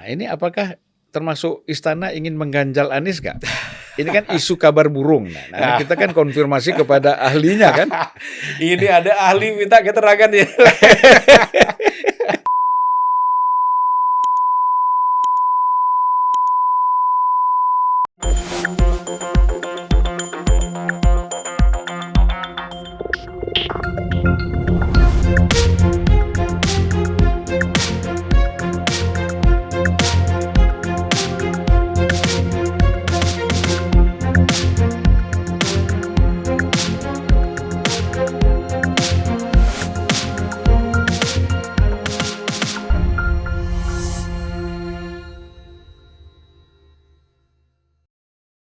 ini apakah termasuk istana ingin mengganjal Anies nggak? Ini kan isu kabar burung. Nah, kita kan konfirmasi kepada ahlinya kan. Ini ada ahli minta keterangan ya.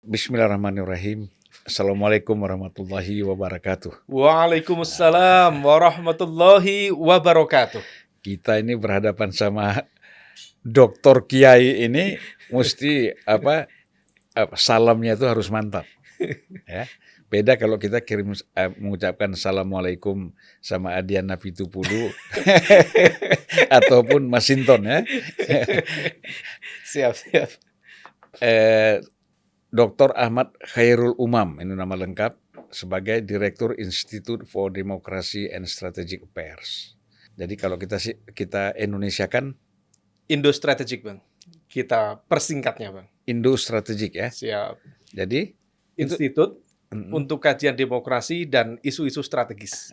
Bismillahirrahmanirrahim. Assalamualaikum warahmatullahi wabarakatuh. Waalaikumsalam warahmatullahi wabarakatuh. Kita ini berhadapan sama Doktor Kiai ini mesti salamnya itu harus mantap. Ya. Beda kalau kita mengucapkan assalamualaikum sama Adian Napitupulu ataupun Masinton ya. Siap. Dr. Ahmad Khairul Umam, ini nama lengkap, sebagai Direktur Institute for Democracy and Strategic Affairs. Jadi kalau kita Indonesia kan Indo Strategic, Bang. Kita persingkatnya, Bang. Indo Strategic ya. Siap. Jadi Institut untuk Kajian Demokrasi dan Isu-isu Strategis.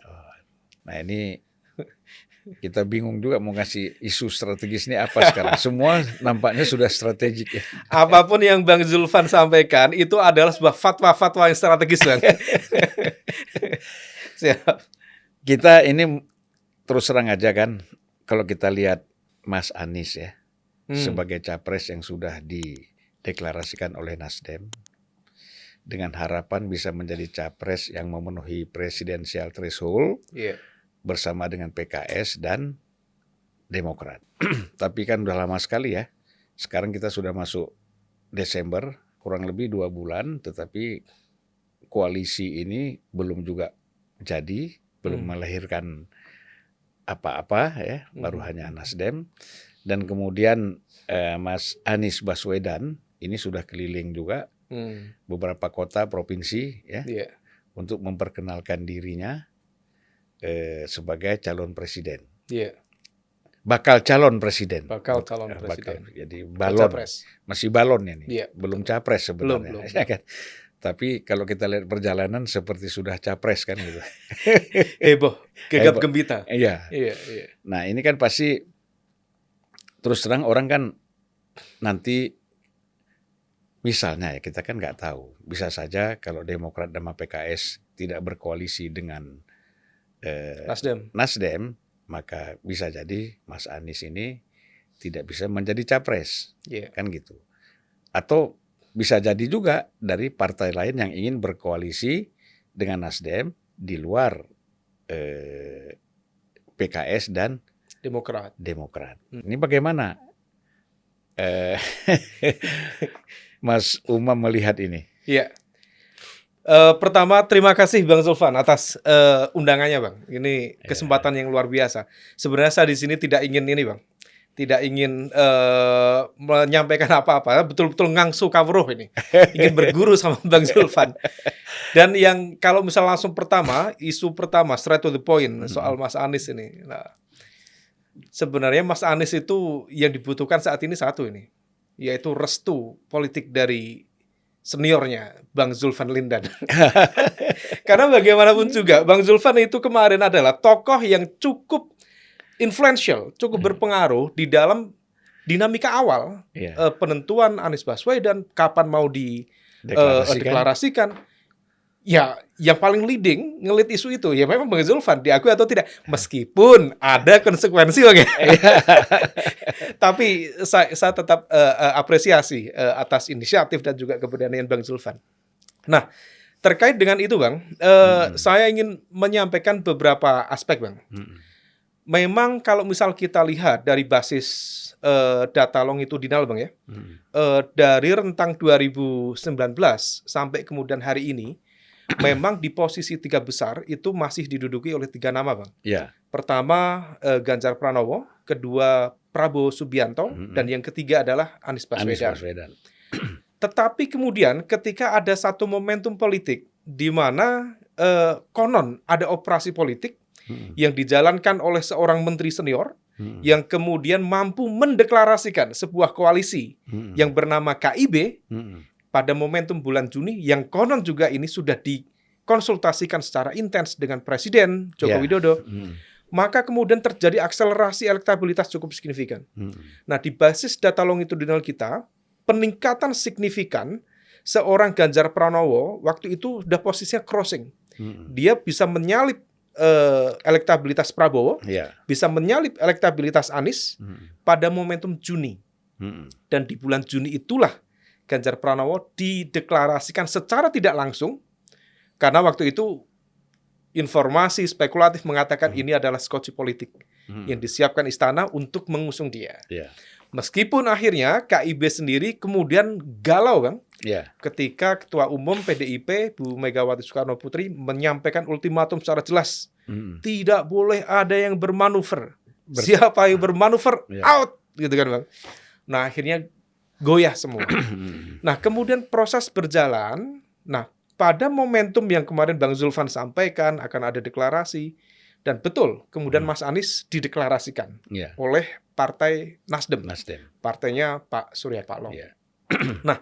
Nah ini kita bingung juga mau ngasih isu strategis ini apa sekarang. Semua nampaknya sudah strategik ya. Apapun yang Bang Zulfan sampaikan itu adalah sebuah fatwa-fatwa yang strategis, Bang. Siap. Kita ini terus terang aja kan, kalau kita lihat Mas Anies ya, sebagai capres yang sudah dideklarasikan oleh Nasdem, dengan harapan bisa menjadi capres yang memenuhi presidensial threshold, bersama dengan PKS dan Demokrat. Tapi kan udah lama sekali ya. Sekarang kita sudah masuk Desember, kurang lebih 2 bulan, tetapi koalisi ini belum juga jadi, belum melahirkan apa-apa ya, baru hanya Nasdem. Dan kemudian Mas Anies Baswedan ini sudah keliling juga beberapa kota provinsi ya, untuk memperkenalkan dirinya sebagai calon presiden. Bakal calon presiden. Jadi balon. Masih balon ya nih. Belum capres sebenarnya. Belum. Ya kan? Tapi kalau kita lihat perjalanan seperti sudah capres kan gitu. Heboh, gegap gembita. Iya. Nah, ini kan pasti terus terang orang kan nanti misalnya ya, kita kan nggak tahu. Bisa saja kalau Demokrat dan PKS tidak berkoalisi dengan Nasdem, maka bisa jadi Mas Anies ini tidak bisa menjadi capres, kan gitu. Atau bisa jadi juga dari partai lain yang ingin berkoalisi dengan Nasdem di luar PKS dan Demokrat. Ini bagaimana Mas Umam melihat ini? Iya. Pertama, terima kasih Bang Zulfan atas undangannya, Bang. Ini kesempatan yang luar biasa. Sebenarnya saya di sini tidak ingin ini, Bang. Tidak ingin menyampaikan apa-apa. Betul-betul ngangsu kawruh ini. Ingin berguru sama Bang Zulfan. Dan yang kalau misal langsung isu pertama, straight to the point soal Mas Anies ini. Nah, sebenarnya Mas Anies itu yang dibutuhkan saat ini satu ini, yaitu restu politik dari seniornya Bang Zulfan Lindan. Karena bagaimanapun juga Bang Zulfan itu kemarin adalah tokoh yang cukup influential, cukup berpengaruh di dalam dinamika awal penentuan Anies Baswedan kapan mau dideklarasikan. Ya, yang paling leading ngelit isu itu ya memang Bang Zulfan, diakui atau tidak, meskipun ada konsekuensi tapi saya tetap apresiasi atas inisiatif dan juga keberanian Bang Zulfan. Nah, terkait dengan itu Bang, saya ingin menyampaikan beberapa aspek Bang. Memang kalau misal kita lihat dari basis data longitudinal Bang ya, dari rentang 2019 sampai kemudian hari ini, memang di posisi 3 besar itu masih diduduki oleh 3 nama Bang. Pertama Ganjar Pranowo, kedua Prabowo Subianto, dan yang ketiga adalah Anies Baswedan. Tetapi kemudian ketika ada satu momentum politik di mana konon ada operasi politik yang dijalankan oleh seorang menteri senior yang kemudian mampu mendeklarasikan sebuah koalisi yang bernama KIB pada momentum bulan Juni, yang konon juga ini sudah dikonsultasikan secara intens dengan Presiden Joko Widodo, maka kemudian terjadi akselerasi elektabilitas cukup signifikan. Nah, di basis data longitudinal kita, peningkatan signifikan seorang Ganjar Pranowo waktu itu sudah posisinya crossing. Dia bisa menyalip elektabilitas Prabowo, bisa menyalip elektabilitas Anies pada momentum Juni. Dan di bulan Juni itulah Ganjar Pranowo dideklarasikan secara tidak langsung, karena waktu itu informasi spekulatif mengatakan ini adalah skoci politik yang disiapkan istana untuk mengusung dia. Meskipun akhirnya KIB sendiri kemudian galau, Bang, ketika Ketua Umum PDIP Bu Megawati Soekarno Putri menyampaikan ultimatum secara jelas, tidak boleh ada yang bermanuver. Siapa yang bermanuver, out, gitu kan, Bang. Nah, akhirnya goyah semua. Nah, kemudian proses berjalan. Nah, pada momentum yang kemarin Bang Zulfan sampaikan akan ada deklarasi, dan betul, kemudian Mas Anies dideklarasikan oleh Partai Nasdem. Partainya Pak Surya Paloh. Nah,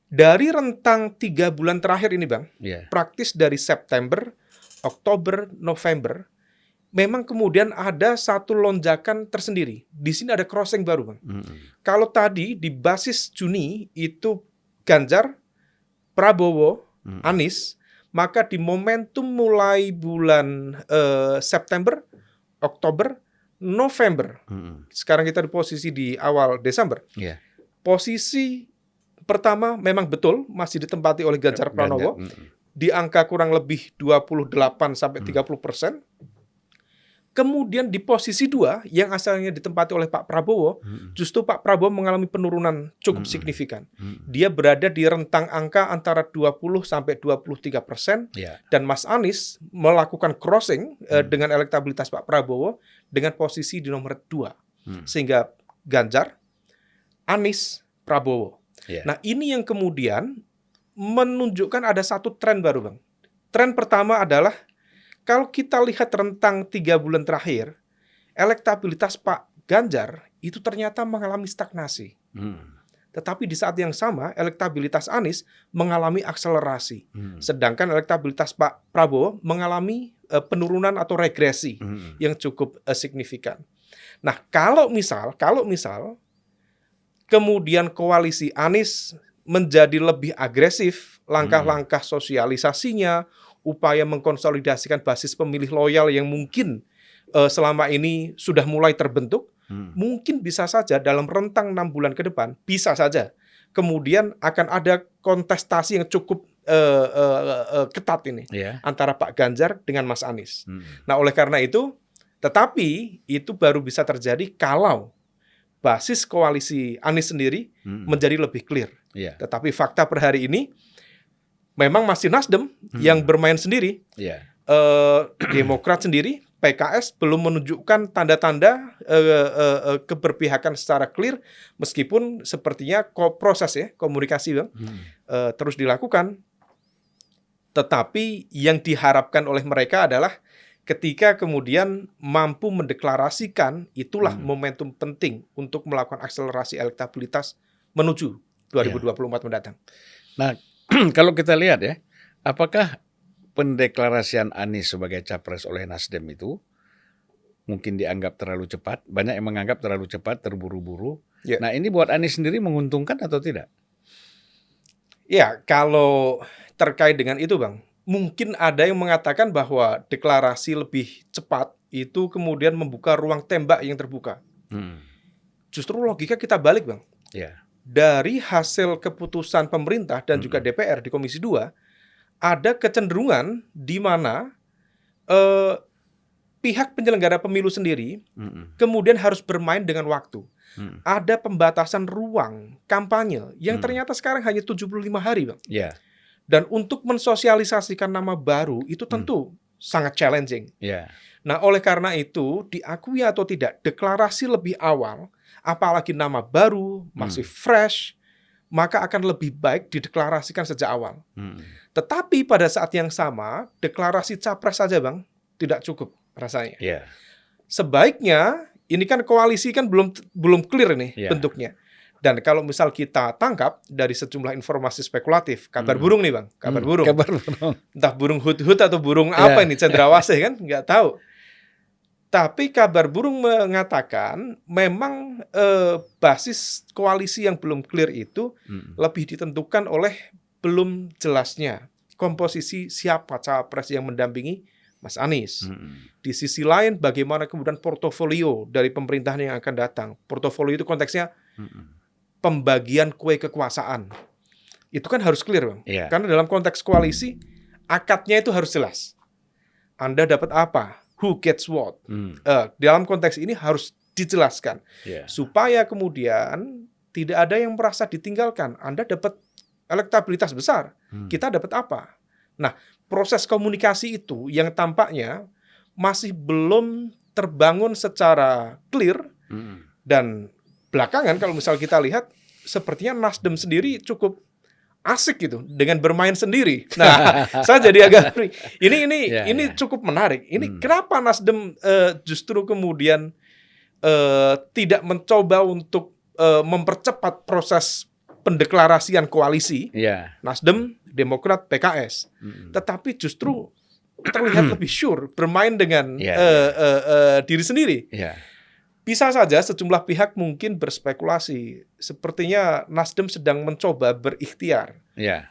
dari rentang 3 bulan terakhir ini, Bang, praktis dari September, Oktober, November, memang kemudian ada satu lonjakan tersendiri. Di sini ada crossing baru, Bang. Kalau tadi di basis Juni itu Ganjar, Prabowo, Anies, maka di momentum mulai bulan September, Oktober, November, sekarang kita di posisi di awal Desember, posisi pertama memang betul masih ditempati oleh Ganjar Pranowo di angka kurang lebih 28-30%. Kemudian di posisi 2 yang asalnya ditempati oleh Pak Prabowo, justru Pak Prabowo mengalami penurunan cukup signifikan. Dia berada di rentang angka antara 20-23%, dan Mas Anies melakukan crossing dengan elektabilitas Pak Prabowo dengan posisi di nomor 2. Sehingga Ganjar, Anies, Prabowo. Nah, ini yang kemudian menunjukkan ada satu tren baru, Bang. Tren pertama adalah kalau kita lihat rentang 3 bulan terakhir, elektabilitas Pak Ganjar itu ternyata mengalami stagnasi. Tetapi di saat yang sama, elektabilitas Anies mengalami akselerasi. Sedangkan elektabilitas Pak Prabowo mengalami penurunan atau regresi yang cukup signifikan. Nah, kalau misal kemudian koalisi Anies menjadi lebih agresif, langkah-langkah sosialisasinya, upaya mengkonsolidasikan basis pemilih loyal yang mungkin selama ini sudah mulai terbentuk, mungkin bisa saja dalam rentang 6 bulan ke depan, bisa saja kemudian akan ada kontestasi yang cukup ketat ini antara Pak Ganjar dengan Mas Anies. Nah, oleh karena itu, tetapi itu baru bisa terjadi kalau basis koalisi Anies sendiri menjadi lebih clear. Tetapi fakta per hari ini memang masih Nasdem yang bermain sendiri. Demokrat sendiri, PKS belum menunjukkan tanda-tanda keberpihakan secara clear, meskipun sepertinya proses komunikasi, Bang, terus dilakukan. Tetapi yang diharapkan oleh mereka adalah ketika kemudian mampu mendeklarasikan, itulah momentum penting untuk melakukan akselerasi elektabilitas menuju 2024 mendatang. Nah, kalau kita lihat ya, apakah pendeklarasian Anies sebagai capres oleh Nasdem itu mungkin dianggap terlalu cepat? Banyak yang menganggap terlalu cepat, terburu-buru. Nah, ini buat Anies sendiri menguntungkan atau tidak? Ya, kalau terkait dengan itu, Bang, mungkin ada yang mengatakan bahwa deklarasi lebih cepat itu kemudian membuka ruang tembak yang terbuka. Justru logika kita balik, Bang. Dari hasil keputusan pemerintah dan juga DPR di Komisi 2, ada kecenderungan di mana pihak penyelenggara pemilu sendiri kemudian harus bermain dengan waktu. Ada pembatasan ruang kampanye yang ternyata sekarang hanya 75 hari, Bang. Dan untuk mensosialisasikan nama baru itu tentu sangat challenging. Nah, oleh karena itu, diakui atau tidak, deklarasi lebih awal, apalagi nama baru, masih fresh, maka akan lebih baik dideklarasikan sejak awal. Tetapi pada saat yang sama, deklarasi capres saja, Bang, tidak cukup rasanya. Yeah. Sebaiknya, ini kan koalisi kan belum clear nih Yeah. bentuknya. Dan kalau misal kita tangkap dari sejumlah informasi spekulatif, kabar burung nih, Bang, kabar burung. Kabar burung. Entah burung hut-hut atau burung apa ini, cendrawasih kan, nggak tahu. Tapi kabar burung mengatakan memang basis koalisi yang belum clear itu lebih ditentukan oleh belum jelasnya komposisi siapa capres yang mendampingi Mas Anies. Di sisi lain, bagaimana kemudian portofolio dari pemerintahan yang akan datang. Portofolio itu konteksnya pembagian kue kekuasaan. Itu kan harus clear, Bang. Yeah. Karena dalam konteks koalisi, akadnya itu harus jelas. Anda dapat apa? Who gets what? Dalam konteks ini harus dijelaskan. Yeah. Supaya kemudian tidak ada yang merasa ditinggalkan. Anda dapat elektabilitas besar. Kita dapat apa? Nah, proses komunikasi itu yang tampaknya masih belum terbangun secara clear. Dan belakangan kalau misal kita lihat, sepertinya Nasdem sendiri cukup asik gitu dengan bermain sendiri. Nah, saya jadi agak ini cukup menarik. Ini kenapa Nasdem justru kemudian tidak mencoba untuk mempercepat proses pendeklarasian koalisi. Nasdem, Demokrat, PKS. Tetapi justru terlihat lebih sure bermain dengan diri sendiri. Bisa saja sejumlah pihak mungkin berspekulasi. Sepertinya Nasdem sedang mencoba berikhtiar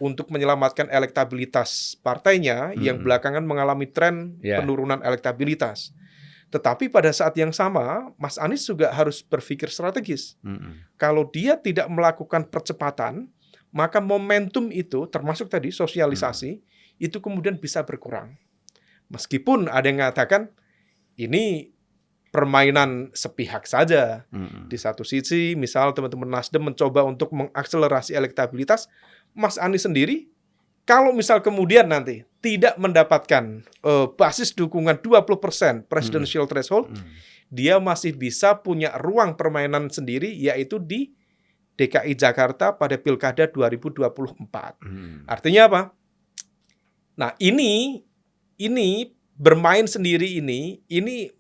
untuk menyelamatkan elektabilitas partainya yang belakangan mengalami tren penurunan elektabilitas. Tetapi pada saat yang sama, Mas Anies juga harus berpikir strategis. Kalau dia tidak melakukan percepatan, maka momentum itu, termasuk tadi sosialisasi, itu kemudian bisa berkurang. Meskipun ada yang mengatakan, ini permainan sepihak saja. Di satu sisi, misal teman-teman Nasdem mencoba untuk mengakselerasi elektabilitas, Mas Anies sendiri, kalau misal kemudian nanti tidak mendapatkan basis dukungan 20% presidential threshold, dia masih bisa punya ruang permainan sendiri, yaitu di DKI Jakarta pada Pilkada 2024. Artinya apa? Nah, ini bermain sendiri ini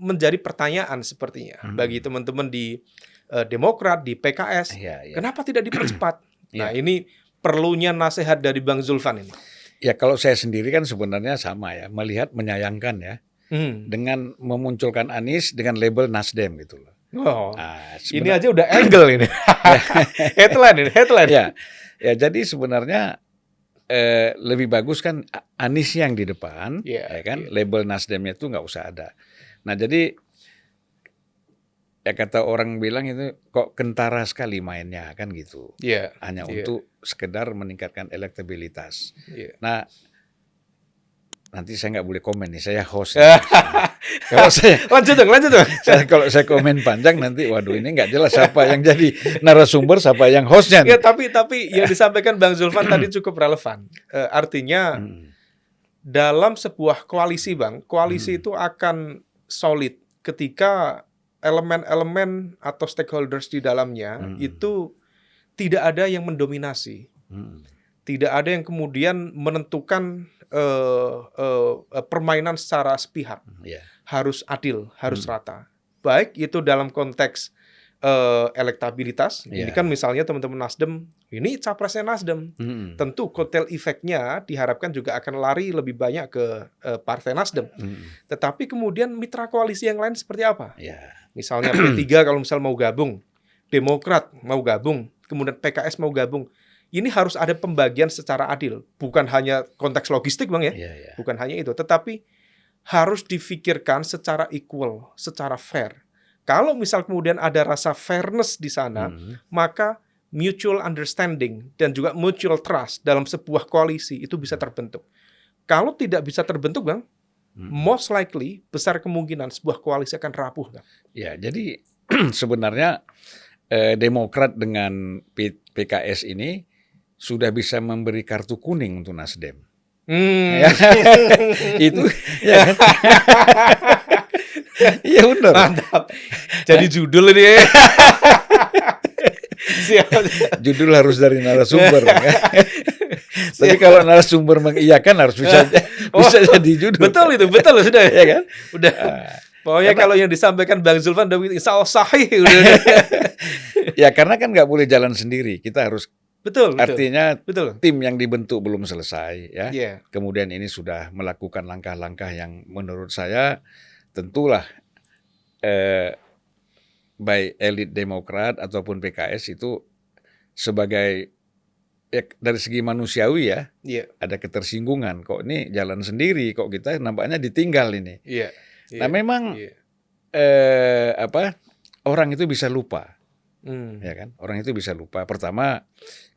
menjadi pertanyaan sepertinya bagi teman-teman di Demokrat, di PKS. Kenapa tidak dipercepat? Nah, ini perlunya nasihat dari Bang Zulfan ini. Ya, kalau saya sendiri kan sebenarnya sama ya, melihat menyayangkan ya, dengan memunculkan Anies dengan label Nasdem gitu loh. Ini aja udah angle ini. headline. Ya, jadi sebenarnya lebih bagus kan Anies yang di depan, label Nasdemnya itu nggak usah ada. Nah, jadi ya kata orang bilang itu kok kentara sekali mainnya kan gitu. Hanya untuk sekedar meningkatkan elektabilitas. Nah, nanti saya nggak boleh komen nih, saya host. Kalau saya lanjut dong. Kalau saya komen panjang nanti, waduh ini nggak jelas siapa yang jadi narasumber, siapa yang hostnya. Ya, tapi yang disampaikan Bang Zulfan tadi cukup relevan. Artinya dalam sebuah koalisi, Bang, koalisi itu akan solid ketika elemen-elemen atau stakeholders di dalamnya itu tidak ada yang mendominasi, tidak ada yang kemudian menentukan permainan secara sepihak. Harus adil, harus rata. Baik itu dalam konteks elektabilitas. Ini kan misalnya teman-teman Nasdem, ini capresnya Nasdem. Tentu kotel efeknya diharapkan juga akan lari lebih banyak ke partai Nasdem. Tetapi kemudian mitra koalisi yang lain seperti apa? Misalnya P3 kalau misal mau gabung, Demokrat mau gabung, kemudian PKS mau gabung. Ini harus ada pembagian secara adil. Bukan hanya konteks logistik, Bang ya. Bukan hanya itu. Tetapi harus difikirkan secara equal, secara fair. Kalau misal kemudian ada rasa fairness di sana, maka mutual understanding dan juga mutual trust dalam sebuah koalisi itu bisa terbentuk. Kalau tidak bisa terbentuk, Bang, most likely besar kemungkinan sebuah koalisi akan rapuh, Bang. Ya, jadi sebenarnya Demokrat dengan PKS ini sudah bisa memberi kartu kuning untuk Nasdem. Ya. Itu ya kan? Iya benar. Mantap. Jadi judul ini. Siap. Judul harus dari narasumber. Tapi kalau narasumber mengiyakan harus bisa jadi judul. Betul sudah ya kan? Udah. Pokoknya kalau yang disampaikan Bang Zulfan udah insya Allah sahih. Ya karena kan nggak boleh jalan sendiri. Kita harus betul. Artinya betul. tim yang dibentuk belum selesai ya. Yeah. Kemudian ini sudah melakukan langkah-langkah yang menurut saya tentulah baik elit Demokrat ataupun PKS itu sebagai dari segi manusiawi ya, ada ketersinggungan. Kok ini jalan sendiri, kok kita nampaknya ditinggal ini. Nah memang orang itu bisa lupa, ya kan? Orang itu bisa lupa.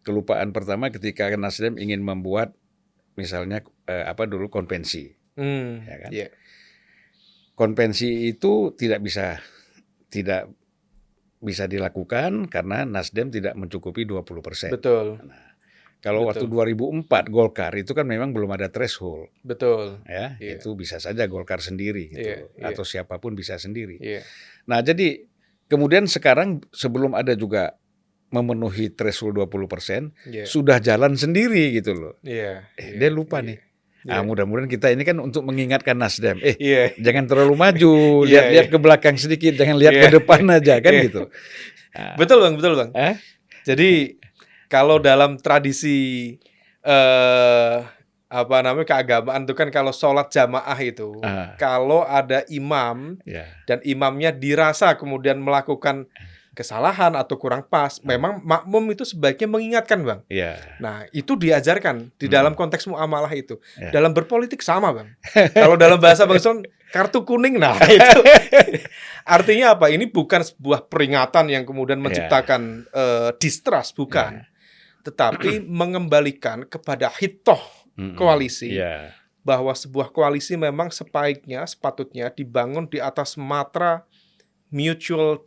Kelupaan pertama ketika Nasdem ingin membuat misalnya dulu konvensi, ya kan? Konvensi itu tidak bisa dilakukan karena Nasdem tidak mencukupi 20%. Betul. Nah, kalau waktu 2004 Golkar itu kan memang belum ada threshold. Betul. Ya, itu bisa saja Golkar sendiri gitu atau siapapun bisa sendiri. Nah, jadi kemudian sekarang sebelum ada juga memenuhi threshold 20%, sudah jalan sendiri gitu loh. Dia lupa nih. Mudah-mudahan kita ini kan untuk mengingatkan Nasdem, jangan terlalu maju, lihat ke belakang sedikit, jangan lihat ke depan aja kan gitu. Betul Bang. Jadi kalau dalam tradisi keagamaan itu kan kalau sholat jamaah itu, kalau ada imam dan imamnya dirasa kemudian melakukan kesalahan atau kurang pas, memang makmum itu sebaiknya mengingatkan Bang. Nah itu diajarkan di dalam konteks muamalah itu. Dalam berpolitik sama Bang. Kalau dalam bahasa Bang Son, kartu kuning, nah itu artinya apa? Ini bukan sebuah peringatan yang kemudian menciptakan distrust, bukan. Tetapi mengembalikan kepada hitoh koalisi. Bahwa sebuah koalisi memang sepatutnya dibangun di atas matra mutual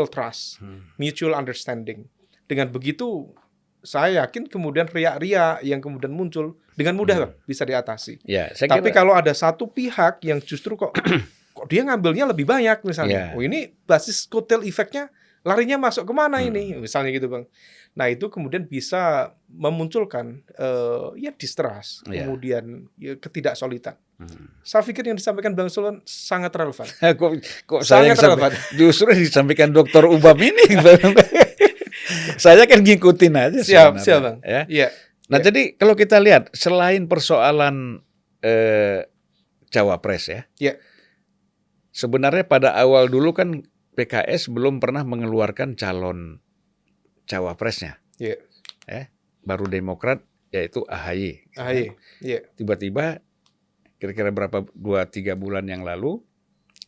trust, mutual understanding. Dengan begitu, saya yakin kemudian riak-riak yang kemudian muncul dengan mudah bisa diatasi. Tapi kalau ada satu pihak yang justru kok dia ngambilnya lebih banyak misalnya, ini basis kotel efeknya larinya masuk kemana ini, misalnya gitu Bang. Nah itu kemudian bisa memunculkan distrust, kemudian ketidaksolidan. Saya pikir yang disampaikan Bang Zulfan sangat relevan. Kok saya yang relevan. Justru disampaikan Dr. Ubam ini. Saya kan ngikutin aja. Siap Bang. Nah jadi kalau kita lihat selain persoalan cawapres sebenarnya pada awal dulu kan PKS belum pernah mengeluarkan calon cawapresnya. Baru Demokrat yaitu AHY. Tiba-tiba kira-kira berapa 2-3 bulan yang lalu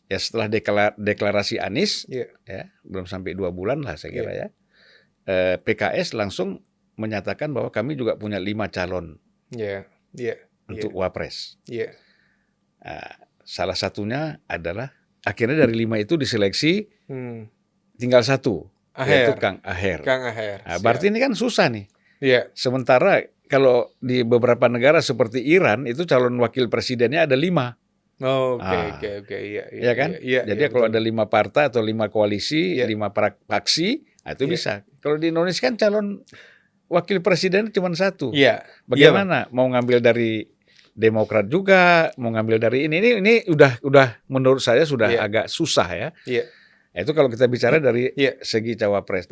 setelah deklarasi Anies belum sampai 2 bulan lah saya kira PKS langsung menyatakan bahwa kami juga punya 5 calon untuk wapres. Salah satunya adalah akhirnya dari 5 itu diseleksi tinggal 1 yaitu Kang Aher. Nah, berarti ini kan susah nih. Sementara kalau di beberapa negara seperti Iran itu calon wakil presidennya ada 5. Ya kan? Jadi kalau ada 5 partai atau 5 koalisi, 5 faksi, itu bisa. Kalau di Indonesia kan calon wakil presiden cuma 1. Bagaimana? Mau ngambil dari Demokrat juga, mau ngambil dari ini udah menurut saya sudah agak susah ya. Itu kalau kita bicara dari segi cawapres.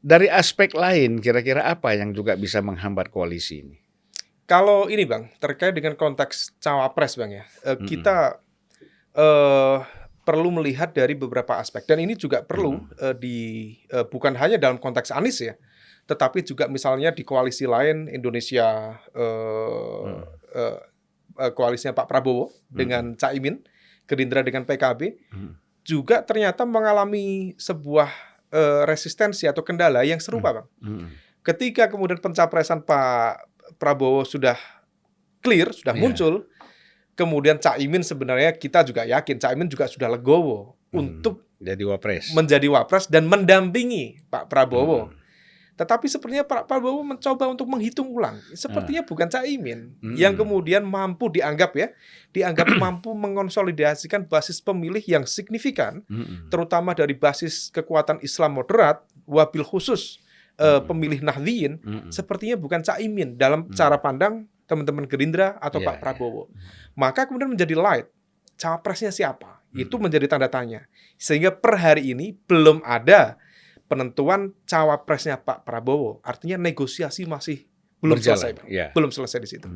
Dari aspek lain, kira-kira apa yang juga bisa menghambat koalisi ini? Kalau ini Bang, terkait dengan konteks cawapres Bang kita perlu melihat dari beberapa aspek. Dan ini juga perlu bukan hanya dalam konteks Anies tetapi juga misalnya di koalisi lain Indonesia, koalisinya Pak Prabowo dengan Caimin, Gerindra dengan PKB, juga ternyata mengalami sebuah resistensi atau kendala yang serupa Bang. Ketika kemudian pencapresan Pak Prabowo sudah clear, sudah muncul, kemudian Caimin sebenarnya kita juga yakin Caimin juga sudah legowo untuk menjadi wapres dan mendampingi Pak Prabowo. Tetapi sepertinya Pak Prabowo mencoba untuk menghitung ulang. Sepertinya bukan Caimin yang kemudian dianggap mampu mengonsolidasikan basis pemilih yang signifikan, terutama dari basis kekuatan Islam moderat, wabil khusus pemilih Nahdliyin, sepertinya bukan Caimin dalam cara pandang teman-teman Gerindra atau Pak Prabowo. Maka kemudian menjadi light. Cawapresnya siapa? Itu menjadi tanda tanya. Sehingga per hari ini belum ada penentuan cawapresnya Pak Prabowo. Artinya negosiasi masih belum selesai. Belum selesai di situ.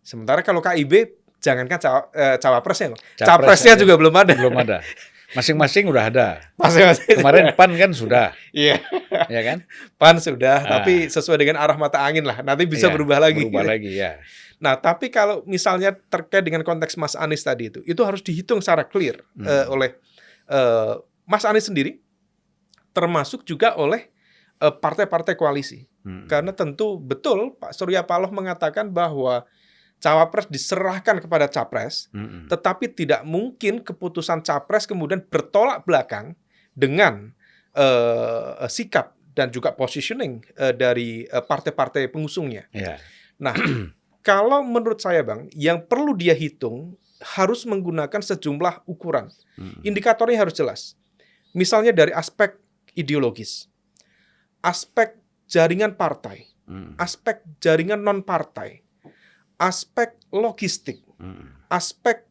Sementara kalau KIB, jangankan cawapresnya, capresnya juga belum ada. Belum ada. Masing-masing udah ada. Masing-masing. Kemarin PAN kan sudah. Iya. Ya kan? PAN sudah, tapi sesuai dengan arah mata angin lah. Nanti bisa berubah lagi. Berubah lagi, ya. Nah, tapi kalau misalnya terkait dengan konteks Mas Anies tadi itu harus dihitung secara clear oleh Mas Anies sendiri, termasuk juga oleh partai-partai koalisi. Karena tentu betul Pak Surya Paloh mengatakan bahwa cawapres diserahkan kepada capres, tetapi tidak mungkin keputusan capres kemudian bertolak belakang dengan sikap dan juga positioning dari partai-partai pengusungnya. Nah, kalau menurut saya Bang, yang perlu dia hitung harus menggunakan sejumlah ukuran. Indikatornya harus jelas. Misalnya dari aspek ideologis, aspek jaringan partai, aspek jaringan non-partai, aspek logistik, aspek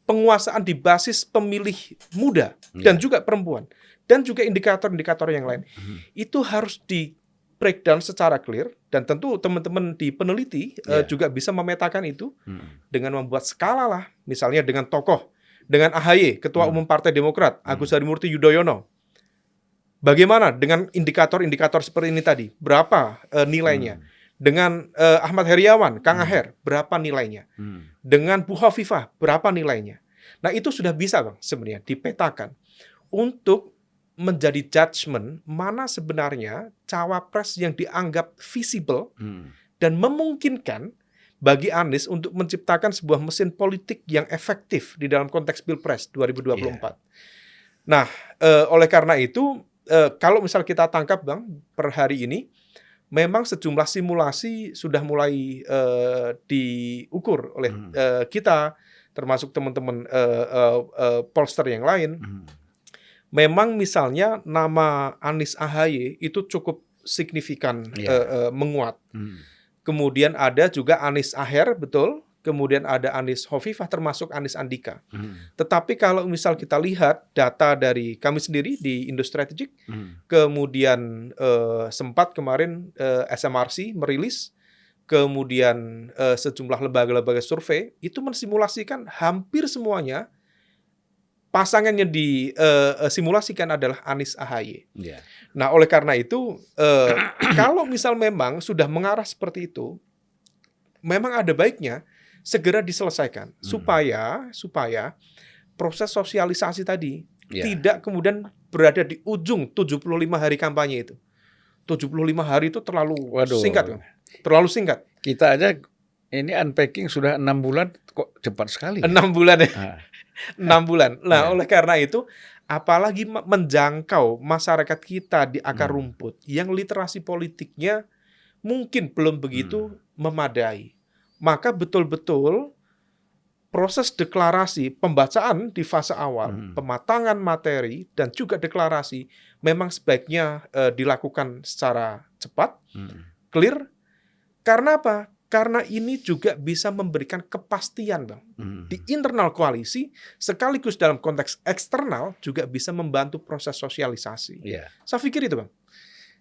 penguasaan di basis pemilih muda dan juga perempuan, dan juga indikator-indikator yang lain. Itu harus di breakdown secara clear, dan tentu teman-teman di peneliti juga bisa memetakan itu dengan membuat skala lah, misalnya dengan tokoh, dengan AHY, Ketua Umum Partai Demokrat, Agus Harimurti Yudhoyono. Bagaimana dengan indikator-indikator seperti ini tadi? Berapa nilainya? Dengan Ahmad Heriawan, Kang Aher, berapa nilainya? Dengan Bu Hovifah, berapa nilainya? Nah, itu sudah bisa Bang sebenarnya dipetakan untuk menjadi judgement mana sebenarnya cawapres yang dianggap visible dan memungkinkan bagi Anies untuk menciptakan sebuah mesin politik yang efektif di dalam konteks Pilpres 2024. Nah, oleh karena itu, kalau misal kita tangkap Bang, per hari ini, memang sejumlah simulasi sudah mulai diukur oleh kita, termasuk teman-teman pollster yang lain. Memang misalnya nama Anies AHY itu cukup signifikan menguat. Kemudian ada juga Anies Aher, betul. Kemudian ada Anies Hovifah, termasuk Anies Andika. Tetapi kalau misal kita lihat data dari kami sendiri di Indo Strategic, kemudian sempat kemarin SMRC merilis, kemudian sejumlah lembaga-lembaga survei, itu mensimulasikan hampir semuanya pasangan yang disimulasikan adalah Anies AHY. Nah, oleh karena itu, kalau misal memang sudah mengarah seperti itu, memang ada baiknya segera diselesaikan supaya proses sosialisasi tadi tidak kemudian berada di ujung 75 hari kampanye itu. 75 hari itu terlalu singkat. Terlalu singkat. Kita aja ini unpacking sudah 6 bulan, kok cepat sekali. 6 bulan ya. 6 bulan. Nah, oleh karena itu, apalagi menjangkau masyarakat kita di akar rumput yang literasi politiknya mungkin belum begitu memadai. Maka betul-betul proses deklarasi, pembacaan di fase awal, pematangan materi, dan juga deklarasi memang sebaiknya dilakukan secara cepat, clear. Karena apa? Karena ini juga bisa memberikan kepastian Bang. Di internal koalisi, sekaligus dalam konteks eksternal juga bisa membantu proses sosialisasi. Saya pikir itu Bang.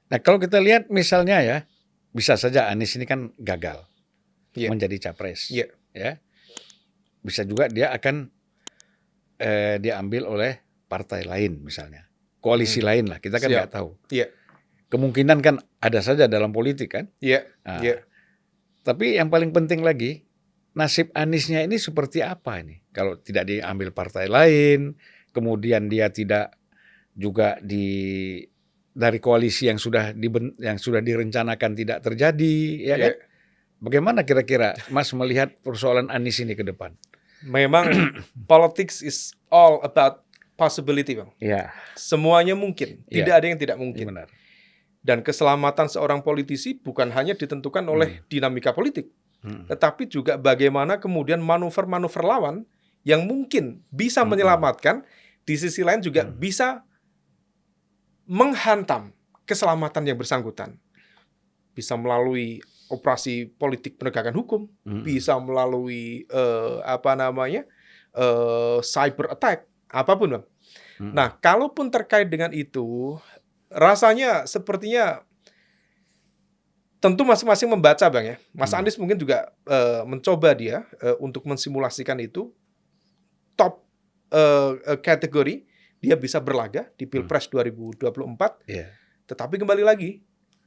Nah, kalau kita lihat misalnya ya, bisa saja Anies ini kan gagal menjadi capres. Ya. Bisa juga dia akan diambil oleh partai lain misalnya. Koalisi lain lah, kita kan nggak tahu. Kemungkinan kan ada saja dalam politik kan. Tapi yang paling penting lagi, nasib Aniesnya ini seperti apa ini? Kalau tidak diambil partai lain, kemudian dia tidak juga dari koalisi yang sudah direncanakan tidak terjadi, ya kan? Bagaimana kira-kira Mas melihat persoalan Anies ini ke depan? Memang politics is all about possibility Bang. Semuanya mungkin, tidak ada yang tidak mungkin. Benar. Dan keselamatan seorang politisi bukan hanya ditentukan oleh dinamika politik, tetapi juga bagaimana kemudian manuver-manuver lawan yang mungkin bisa menyelamatkan, di sisi lain juga bisa menghantam keselamatan yang bersangkutan. Bisa melalui operasi politik penegakan hukum, bisa melalui cyber attack, apapun, Bang. Nah, kalaupun terkait dengan itu, rasanya sepertinya tentu masing-masing membaca, Bang, ya. Mas Anies mungkin juga mencoba dia untuk mensimulasikan itu. Top kategori dia bisa berlaga di Pilpres 2024. Tetapi kembali lagi,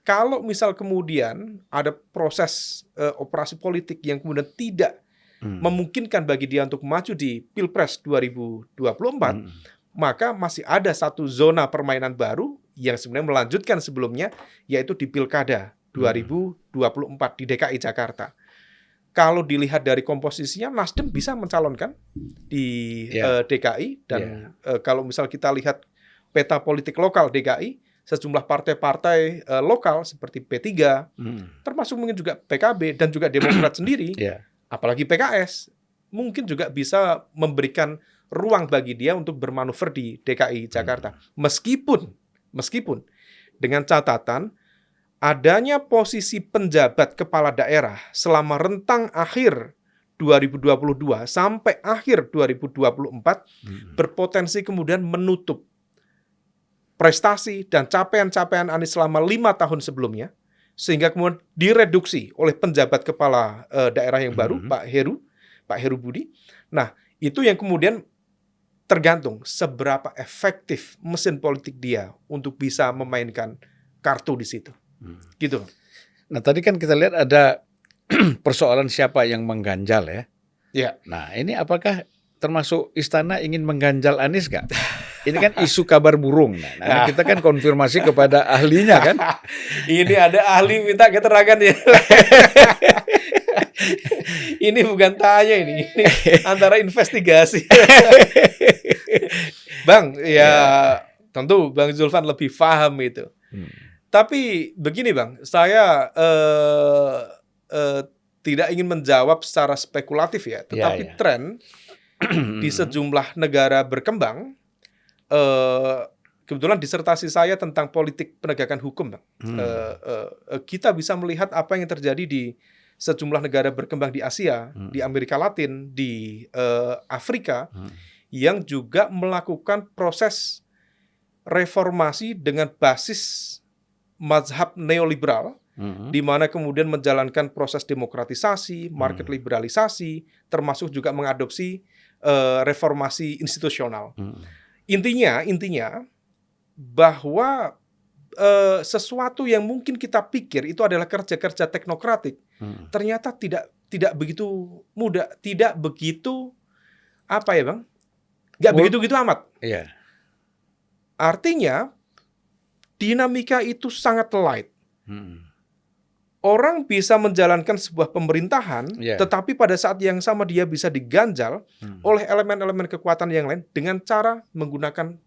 kalau misal kemudian ada proses operasi politik yang kemudian tidak memungkinkan bagi dia untuk maju di Pilpres 2024, maka masih ada satu zona permainan baru yang sebenarnya melanjutkan sebelumnya, yaitu di Pilkada 2024 di DKI Jakarta. Kalau dilihat dari komposisinya, Nasdem bisa mencalonkan di DKI, dan kalau misal kita lihat peta politik lokal DKI, sejumlah partai-partai lokal seperti P3, termasuk mungkin juga PKB dan juga Demokrat sendiri, apalagi PKS, mungkin juga bisa memberikan ruang bagi dia untuk bermanuver di DKI Jakarta. Meskipun dengan catatan adanya posisi penjabat kepala daerah selama rentang akhir 2022 sampai akhir 2024 berpotensi kemudian menutup prestasi dan capaian-capaian Anies selama 5 tahun sebelumnya, sehingga kemudian direduksi oleh penjabat kepala daerah yang baru, Pak Heru Budi. Nah, itu yang kemudian tergantung seberapa efektif mesin politik dia untuk bisa memainkan kartu di situ. Gitu. Nah, tadi kan kita lihat ada persoalan siapa yang mengganjal ya. Ya. Nah, ini apakah termasuk istana ingin mengganjal Anies nggak? Ini kan isu kabar burung. Nah, kita kan konfirmasi kepada ahlinya kan. Ini ada ahli minta keterangan ya. Ini bukan tanya ini antara investigasi. Bang, tentu Bang Zulfan lebih paham itu. Tapi begini, Bang, saya tidak ingin menjawab secara spekulatif ya, tetapi tren di sejumlah negara berkembang, kebetulan disertasi saya tentang politik penegakan hukum, Bang. Kita bisa melihat apa yang terjadi di sejumlah negara berkembang di Asia, di Amerika Latin, di Afrika, yang juga melakukan proses reformasi dengan basis mazhab neoliberal, di mana kemudian menjalankan proses demokratisasi, market liberalisasi, termasuk juga mengadopsi reformasi institusional. Intinya bahwa sesuatu yang mungkin kita pikir itu adalah kerja-kerja teknokratik, ternyata tidak begitu mudah, tidak begitu Bang? Nggak begitu amat. Iya. Artinya dinamika itu sangat light. Orang bisa menjalankan sebuah pemerintahan, tetapi pada saat yang sama dia bisa diganjal oleh elemen-elemen kekuatan yang lain dengan cara menggunakan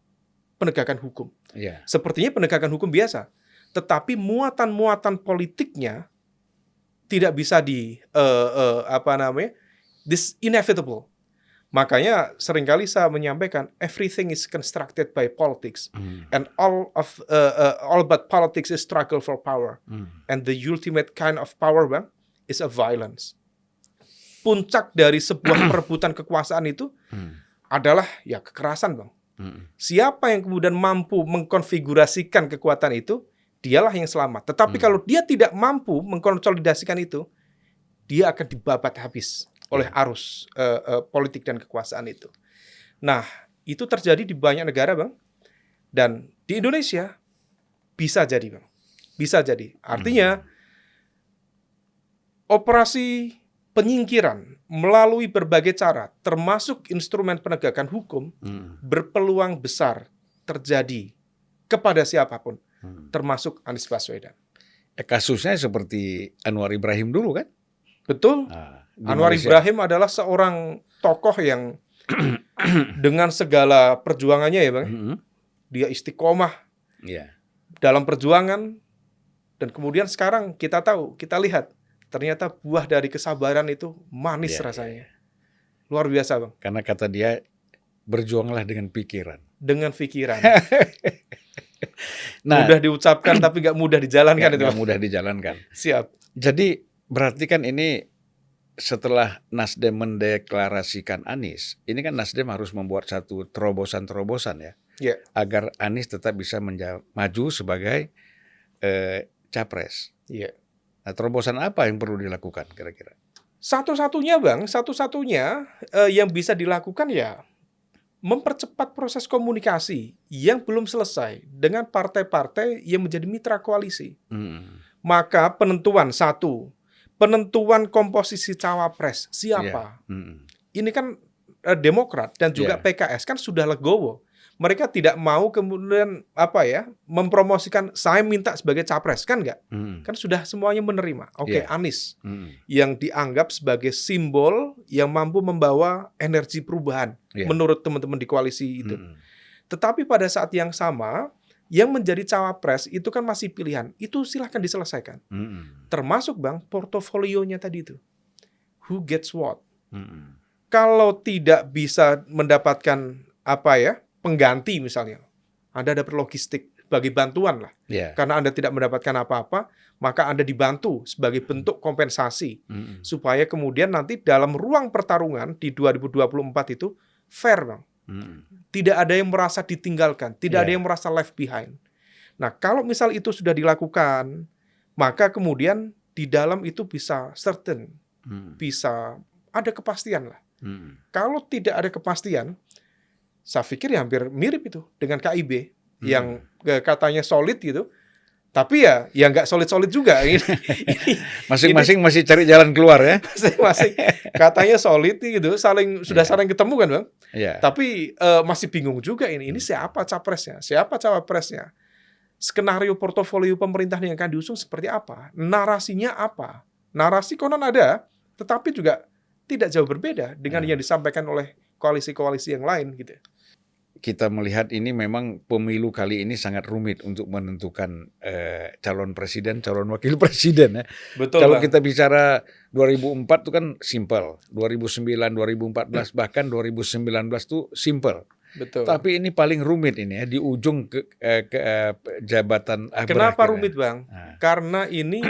penegakan hukum. Sepertinya penegakan hukum biasa, tetapi muatan-muatan politiknya tidak bisa this inevitable. Makanya seringkali saya menyampaikan everything is constructed by politics, and all but politics is struggle for power, and the ultimate kind of power, Bang, is a violence. Puncak dari sebuah perebutan kekuasaan itu adalah kekerasan, Bang. Siapa yang kemudian mampu mengkonfigurasikan kekuatan itu, dialah yang selamat. Tetapi kalau dia tidak mampu mengkonsolidasikan itu, dia akan dibabat habis oleh arus politik dan kekuasaan itu. Nah, itu terjadi di banyak negara, Bang. Dan di Indonesia bisa jadi, Bang. Bisa jadi. Artinya operasi penyingkiran melalui berbagai cara, termasuk instrumen penegakan hukum, berpeluang besar terjadi kepada siapapun, termasuk Anies Baswedan. Kasusnya seperti Anwar Ibrahim dulu kan? Betul. Anwar Ibrahim adalah seorang tokoh yang dengan segala perjuangannya ya, Bang, dia istiqomah dalam perjuangan, Dan kemudian sekarang kita tahu, kita lihat ternyata buah dari kesabaran itu manis Iya, rasanya. Luar biasa, Bang. Karena kata dia, berjuanglah dengan pikiran. Dengan pikiran. Nah, Mudah diucapkan tapi nggak mudah dijalankan itu, nggak Bang. mudah dijalankan. Siap. Jadi berarti kan ini setelah Nasdem mendeklarasikan Anies, ini kan Nasdem harus membuat satu terobosan-terobosan ya, Ya. agar Anies tetap bisa maju sebagai capres. Iya. Nah, terobosan apa yang perlu dilakukan kira-kira? Satu-satunya, Bang, yang bisa dilakukan ya mempercepat proses komunikasi yang belum selesai dengan partai-partai yang menjadi mitra koalisi. Maka penentuan komposisi cawapres siapa? Ini kan Demokrat dan juga PKS kan sudah legowo. Mereka tidak mau kemudian mempromosikan saya minta sebagai capres, kan enggak? Kan sudah semuanya menerima. Oke, Anies yang dianggap sebagai simbol yang mampu membawa energi perubahan menurut teman-teman di koalisi itu. Tetapi pada saat yang sama, yang menjadi cawapres itu kan masih pilihan. Itu silahkan diselesaikan. Termasuk, Bang, portofolionya tadi itu. Who gets what? Kalau tidak bisa mendapatkan pengganti misalnya, Anda dapat logistik sebagai bantuan lah. Karena Anda tidak mendapatkan apa-apa, maka Anda dibantu sebagai bentuk kompensasi. Supaya kemudian nanti dalam ruang pertarungan di 2024 itu fair, Bang. Tidak ada yang merasa ditinggalkan, tidak ada yang merasa left behind. Nah, kalau misal itu sudah dilakukan, maka kemudian di dalam itu bisa certain, bisa ada kepastian lah. Kalau tidak ada kepastian, saya pikir ya hampir mirip itu dengan KIB yang katanya solid gitu, tapi ya nggak solid juga. Masing-masing masih cari jalan keluar ya. Masing-masing katanya solid gitu, sudah saling ketemu kan, Bang. Tapi masih bingung juga ini siapa capresnya, siapa cawapresnya, skenario portofolio pemerintahan yang akan diusung seperti apa, narasinya apa. Narasi konon ada, tetapi juga tidak jauh berbeda dengan yang disampaikan oleh koalisi-koalisi yang lain gitu. Kita melihat ini memang pemilu kali ini sangat rumit untuk menentukan calon presiden, calon wakil presiden ya. Betul, kalau Bang. kita bicara 2004 itu kan simple, 2009, 2014 bahkan 2019 itu simple. Betul. Tapi ini paling rumit ini ya di ujung jabatan. Kenapa rumit, Bang? Karena ini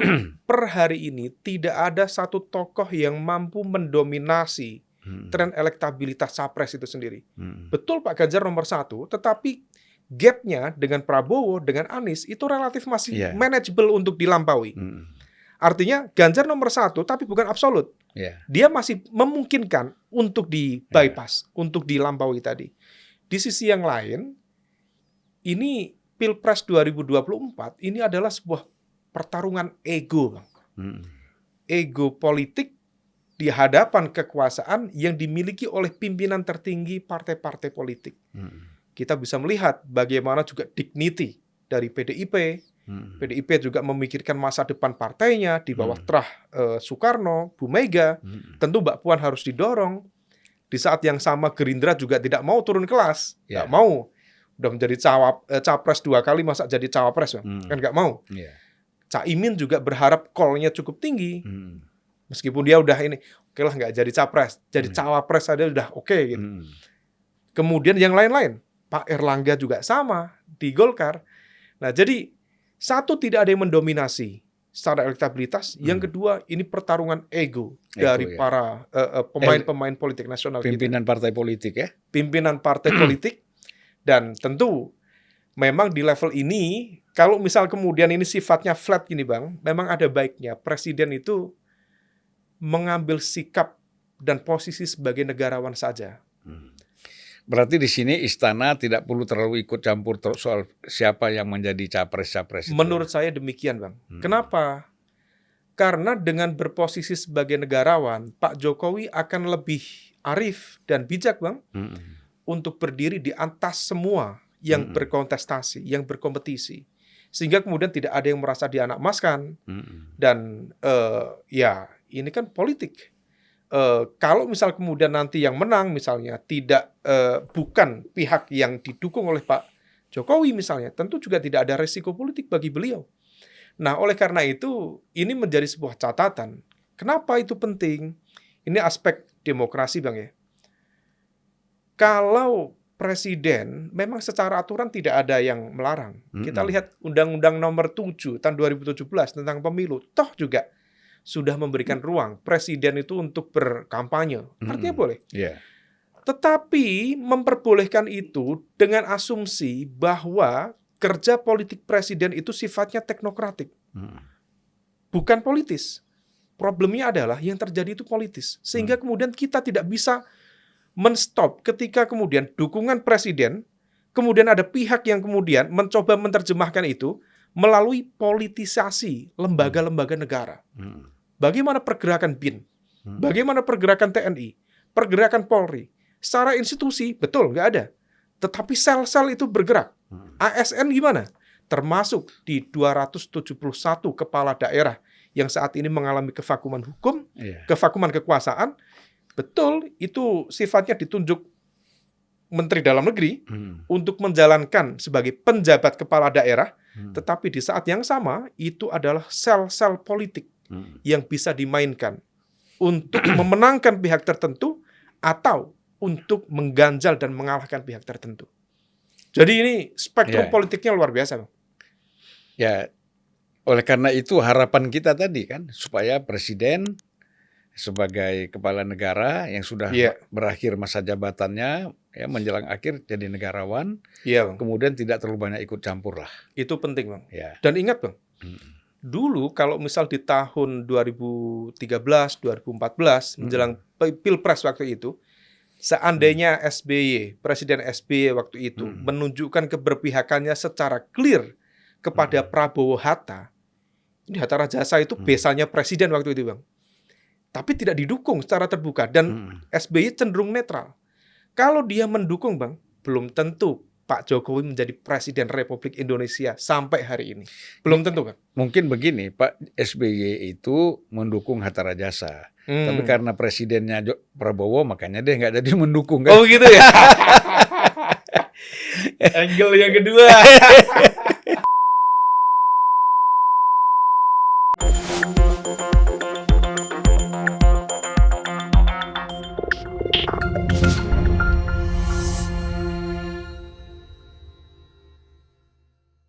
per hari ini tidak ada satu tokoh yang mampu mendominasi tren elektabilitas capres itu sendiri. Betul Pak Ganjar nomor 1, tetapi gapnya dengan Prabowo, dengan Anies itu relatif masih manageable untuk dilampaui. Artinya Ganjar nomor 1 tapi bukan absolut. Dia masih memungkinkan untuk di bypass, untuk dilampaui tadi. Di sisi yang lain, ini Pilpres 2024 ini adalah sebuah pertarungan ego, Bang. Ego politik di hadapan kekuasaan yang dimiliki oleh pimpinan tertinggi partai-partai politik. Kita bisa melihat bagaimana juga dignity dari PDIP. PDIP juga memikirkan masa depan partainya di bawah terah Soekarno, Bu Mega. Tentu Mbak Puan harus didorong. Di saat yang sama Gerindra juga tidak mau turun kelas. Nggak mau. Udah menjadi capres 2 kali, masa jadi cawapres? Kan nggak mau. Caimin juga berharap call-nya cukup tinggi. Meskipun dia udah oke lah nggak jadi capres, jadi cawapres saja udah oke gitu. Kemudian yang lain-lain, Pak Erlangga juga sama di Golkar. Nah jadi satu tidak ada yang mendominasi secara elektabilitas, yang kedua ini pertarungan ego dari para pemain-pemain politik nasional. Pimpinan partai politik ya. Pimpinan partai politik, dan tentu memang di level ini kalau misal kemudian ini sifatnya flat gini, Bang, memang ada baiknya presiden itu mengambil sikap dan posisi sebagai negarawan saja. Berarti di sini istana tidak perlu terlalu ikut campur soal siapa yang menjadi capres-capres. Menurut saya demikian, Bang. Kenapa? Karena dengan berposisi sebagai negarawan, Pak Jokowi akan lebih arif dan bijak, Bang, untuk berdiri di atas semua yang berkontestasi, yang berkompetisi. Sehingga kemudian tidak ada yang merasa dianakmaskan. Dan ini kan politik. Kalau misal kemudian nanti yang menang misalnya bukan pihak yang didukung oleh Pak Jokowi misalnya, tentu juga tidak ada resiko politik bagi beliau. Nah, oleh karena itu, ini menjadi sebuah catatan. Kenapa itu penting? Ini aspek demokrasi, Bang, ya. Kalau presiden memang secara aturan tidak ada yang melarang. Kita lihat Undang-Undang Nomor 7 tahun 2017 tentang pemilu, toh juga sudah memberikan ruang presiden itu untuk berkampanye. Artinya boleh. Yeah. Tetapi memperbolehkan itu dengan asumsi bahwa kerja politik presiden itu sifatnya teknokratik, bukan politis. Problemnya adalah yang terjadi itu politis, sehingga kemudian kita tidak bisa men-stop ketika kemudian dukungan presiden, kemudian ada pihak yang kemudian mencoba menerjemahkan itu melalui politisasi lembaga-lembaga negara. Bagaimana pergerakan BIN, bagaimana pergerakan TNI, pergerakan Polri, secara institusi betul nggak ada, tetapi sel-sel itu bergerak. ASN gimana? Termasuk di 271 kepala daerah yang saat ini mengalami kevakuman hukum, kevakuman kekuasaan. Betul, itu sifatnya ditunjuk Menteri Dalam Negeri untuk menjalankan sebagai penjabat kepala daerah, tetapi di saat yang sama itu adalah sel-sel politik yang bisa dimainkan untuk memenangkan pihak tertentu atau untuk mengganjal dan mengalahkan pihak tertentu. Jadi ini spektrum politiknya luar biasa, Bang. Ya, oleh karena itu harapan kita tadi kan supaya presiden sebagai kepala negara yang sudah berakhir masa jabatannya, ya menjelang akhir jadi negarawan, Bang. Kemudian tidak terlalu banyak ikut campur lah. Itu penting, Bang. Ya. Dan ingat, Bang, dulu kalau misal di tahun 2013, 2014 menjelang Pilpres waktu itu, seandainya SBY, Presiden SBY waktu itu menunjukkan keberpihakannya secara clear kepada Prabowo Hatta, ini Hatta Rajasa itu besanya presiden waktu itu, Bang. Tapi tidak didukung secara terbuka dan SBY cenderung netral. Kalau dia mendukung, Bang, belum tentu Pak Jokowi menjadi Presiden Republik Indonesia sampai hari ini. Belum tentu, Bang. Mungkin begini, Pak SBY itu mendukung Hatta Rajasa. Tapi karena presidennya Prabowo, makanya dia nggak jadi mendukung kan. Oh gitu ya? Angle yang kedua.